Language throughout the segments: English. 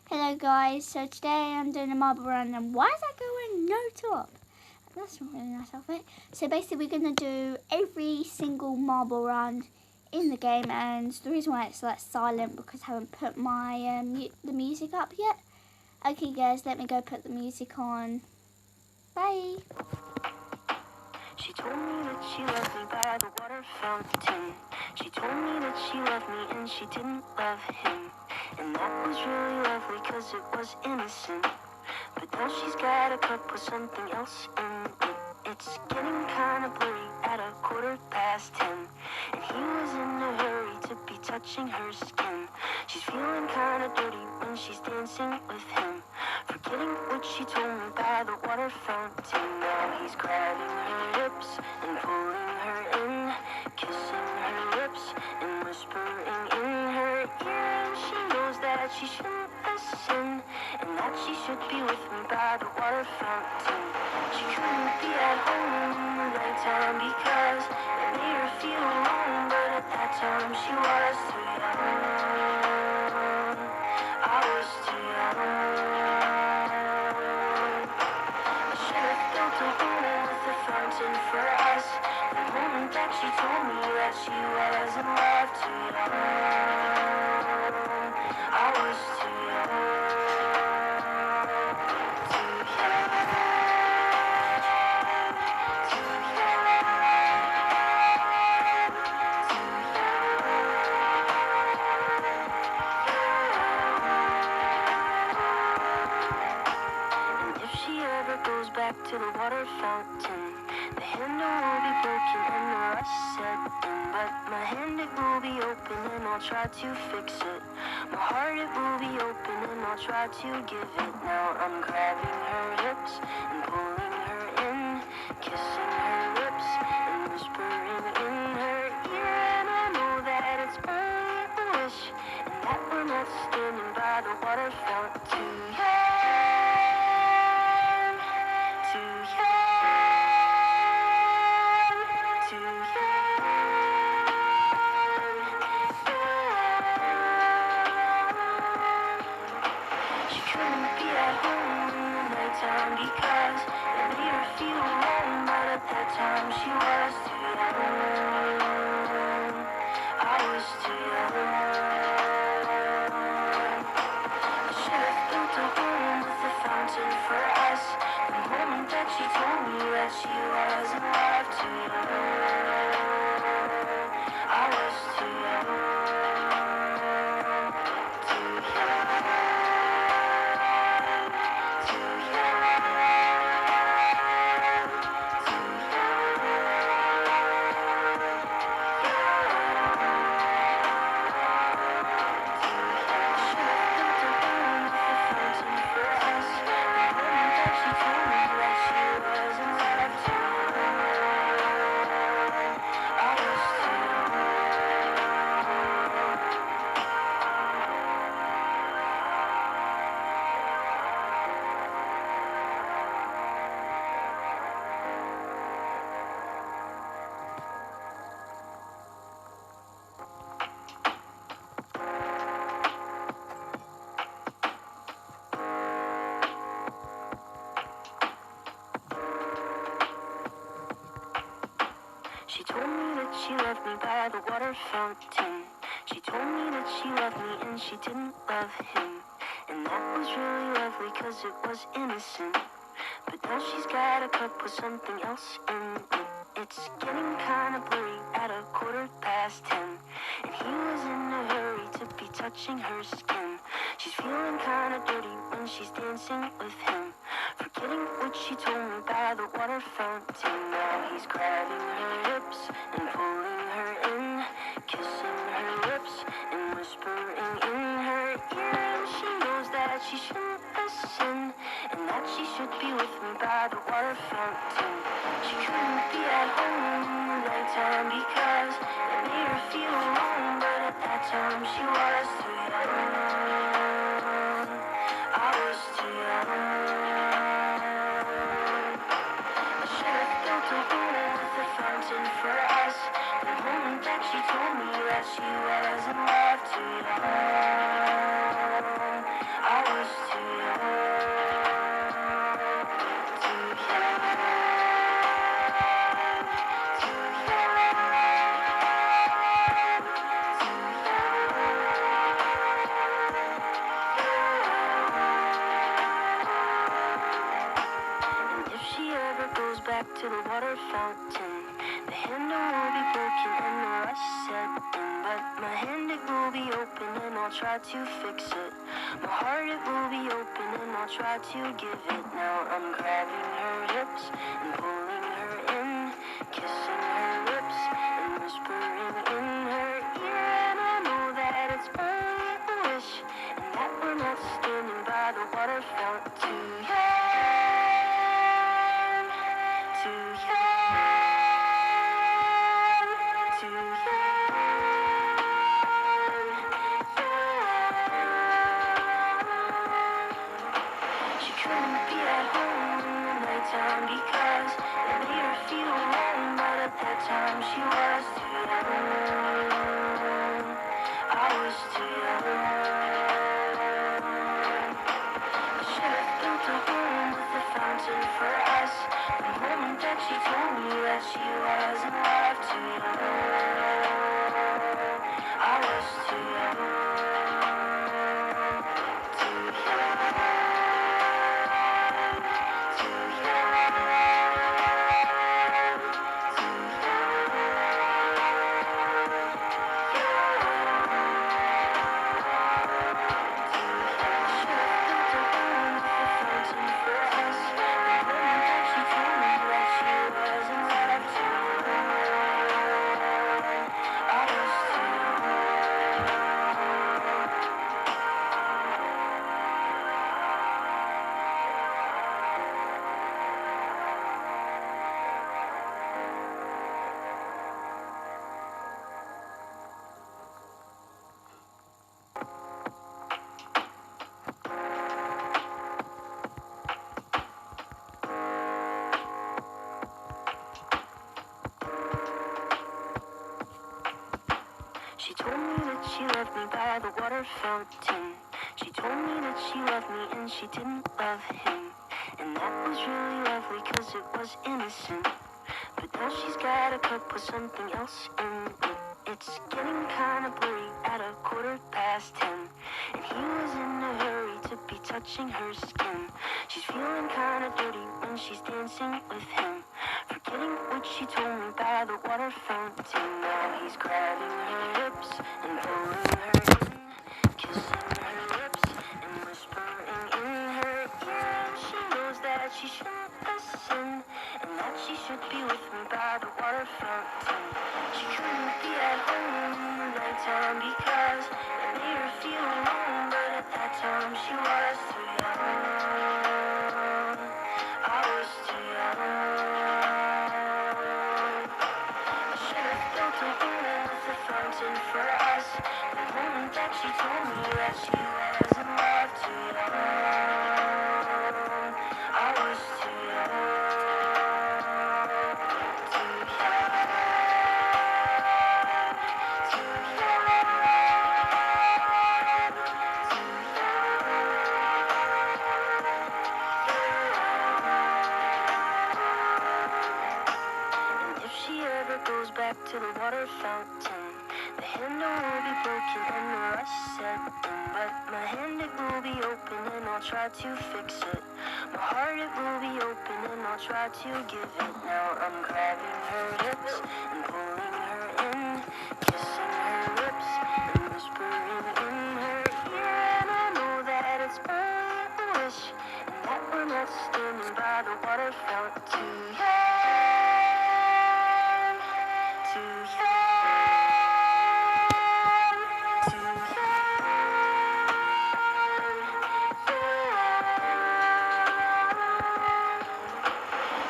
Hello guys, so today I'm doing a marble run, and why is that going no top? That's not really a nice outfit. So basically we're going to do every single marble run in the game, and the reason why it's like silent because I haven't put my the music up yet. Okay guys, let me go put the music on. Bye. She told me that she loved me by the water fountain. She told me that she loved me and she didn't love him. And that was really lovely cause it was innocent. But now she's got a cup with something else in it. It's getting kinda blurry at 10:15. And he was in a hurry to be touching her skin. She's feeling kinda dirty when she's dancing with him. Forgetting what she told me by the water fountain. Now he's grabbing her hips and pulling her in, kissing her lips and whispering in her ear. And she knows that she shouldn't listen, and that she should be with me by the water fountain. She couldn't be at home in the nighttime because it made her feel alone, but at that time she was too young. I was too young. I should have built a home with a fountain for us. The moment that she told me that she was in love, too young. I was too young. Too And if she ever goes back to the water fountain, the handle will be broken and the rust set in. But my hand, it will be open and I'll try to fix it. My heart, it will be open and I'll try to give it. Now I'm grabbing her hips and pulling her in, kissing her lips and whispering in her ear. And I know that it's only a wish, and that we're not standing by the water fountain. Too young, too young, too young. She couldn't be at home in the nighttime because it made her feel alone, but at that time she was too young. I was too young. I should have built a home with a fountain for us. The moment that she told me that she was in love, too young. I was too young. Too young. Too young. Too She told me that she loved me by the water fountain. She told me that she loved me and she didn't love him. And that was really lovely cause it was innocent. But now she's got a cup with something else in it. It's getting kinda blurry at 10:15. And he was in a hurry to be touching her skin. She's feeling kinda dirty when she's dancing with him. Forgetting what she told me by the water fountain. Now he's grabbing her hips and pulling her in, kissing her lips and whispering in her ear. And she knows that she shouldn't listen, and that she should be with me by the water fountain. She couldn't be at home in the nighttime because it made her feel alone, but at that time she was too young. I was too young. I should have built a home with a fountain for us. The moment that she told me that she was in love, too young. I was try to fix it. My heart, it will be open and I'll try to give it. Now I'm grabbing her hips and pulling her in, kissing her lips and whispering in her ear. And I know that it's only a wish, and that we're not standing by the water fountain. Too young, too young, too young. She couldn't be at home in the nighttime because it made her feel alone, but at that time she was too young. I was too young. I should have built a home with a fountain for us. The moment that she told me that she was in love, too young. I was too young. Too young. Too young. Too She told me that she loved me by the water fountain. She told me that she loved me and she didn't love him. And that was really lovely cause it was innocent. But now she's got a cup with something else in it. It's getting kinda blurry at 10:15. And he was in a hurry to be touching her skin. She's feeling kinda dirty when she's dancing with him, forgetting what she told me by the water fountain. Now he's grabbing her hips and pulling her in, kissing her lips and whispering in her ear. And she knows that she shouldn't listen, and that she should be with me by the water fountain. She couldn't be at home in the nighttime because it made her feel alone, but at that time she was too young. I was too young. I should have built a home with a fountain for us. The moment that she told me that she was in love, too young. I was too young. Too young. Too young. Too young. And if she ever goes back to the water fountain, the handle will be broken and the rust set in. But my hand, it will be open and I'll try to fix it. My heart, it will be open and I'll try to give it. Now I'm grabbing her hips and pulling her in, kissing her lips and whispering in her ear. And I know that it's only a wish, and that we're not standing by the water fountain. Too young, too young, too young.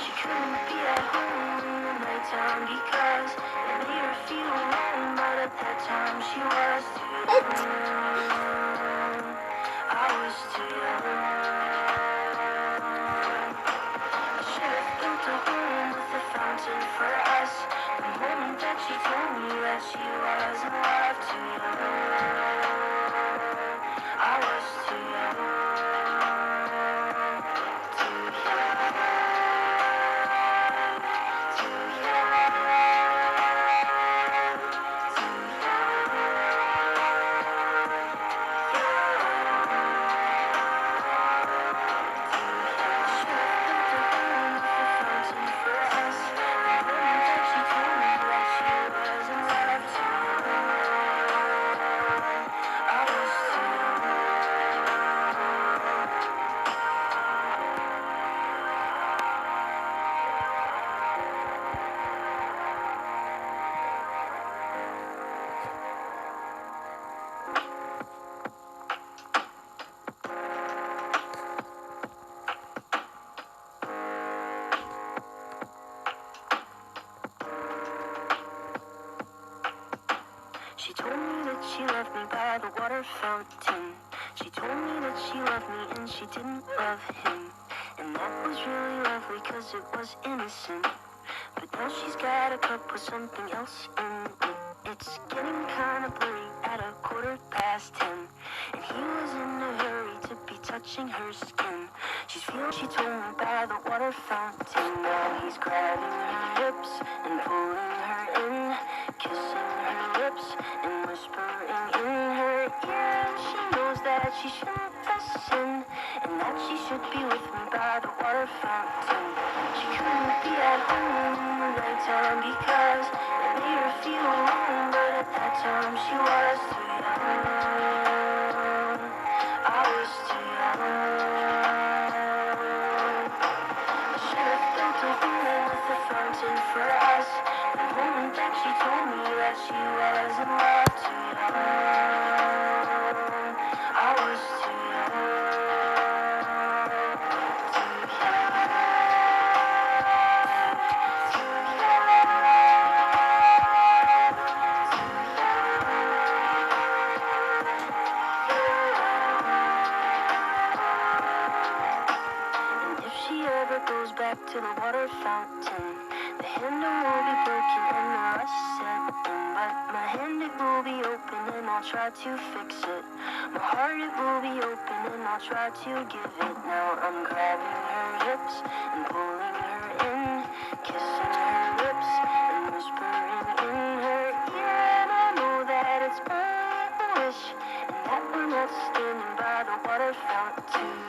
She couldn't be at home in the nighttime because by the water fountain. She told me that she loved me and she didn't love him. And that was really lovely cause it was innocent. But now she's got a cup with something else in it. It's getting kinda blurry at 10:15. And he was in a hurry to be touching her skin. She told me by the water fountain. Now he's grabbing her hips and pulling her in, kissing her lips and whispering in her ear. And she knows that she shouldn't listen, and that she should be with me by the water fountain. She couldn't be at home in the nighttime because it made her feel alone, but at that time she was too young. I was too young. I should have built a home with a fountain for us. The moment that she told me that she was in love, too young. I was too goes back to the water fountain. The handle will be broken and the rust set in, but my hand it will be open and I'll try to fix it. My heart it will be open and I'll try to give it. Now I'm grabbing her hips and pulling her in, kissing her lips and whispering in her ear. And I know that it's only a wish, and that we're not standing by the water fountain.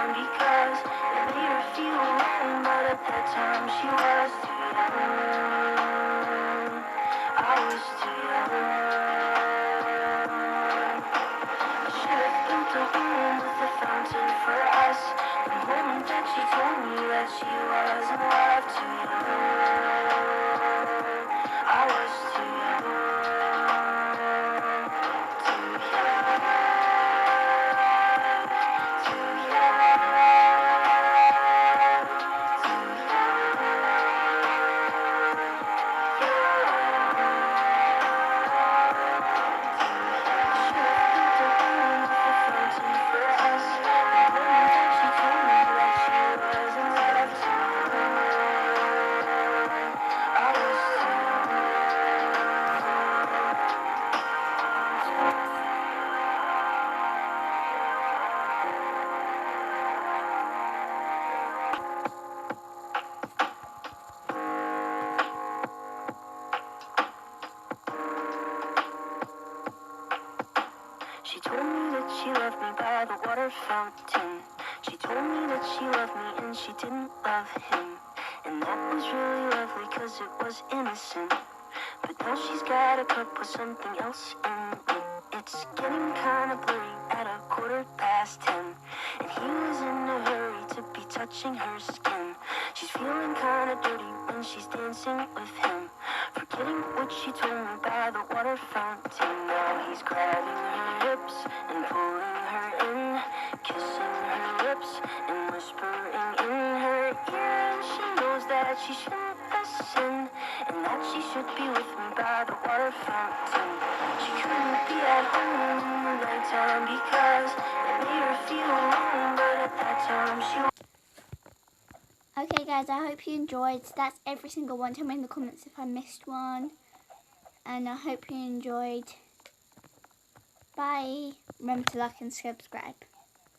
Because it made her feel alone, but at that time she was too young. I was too young. I should have built a home with a fountain for us. The moment that she told me that she was in love, too young. I was too young. She told me that she loved me by the water fountain. She told me that she loved me and she didn't love him. And that was really lovely cause it was innocent. But now she's got a cup with something else in it. It's getting kinda blurry at 10:15. And he was in a hurry to be touching her skin. She's feeling kinda dirty when she's dancing with him, forgetting what she told me by the water fountain. Now he's grabbing her hips and pulling her in, kissing her lips and whispering in her ear. And she knows that she shouldn't listen, and that she should be with me by the water fountain. She couldn't be at home in the nighttime because it made her feel alone, but at that time she was. Okay guys, I hope you enjoyed. That's every single one. Tell me in the comments if I missed one. And I hope you enjoyed. Bye. Remember to like and subscribe.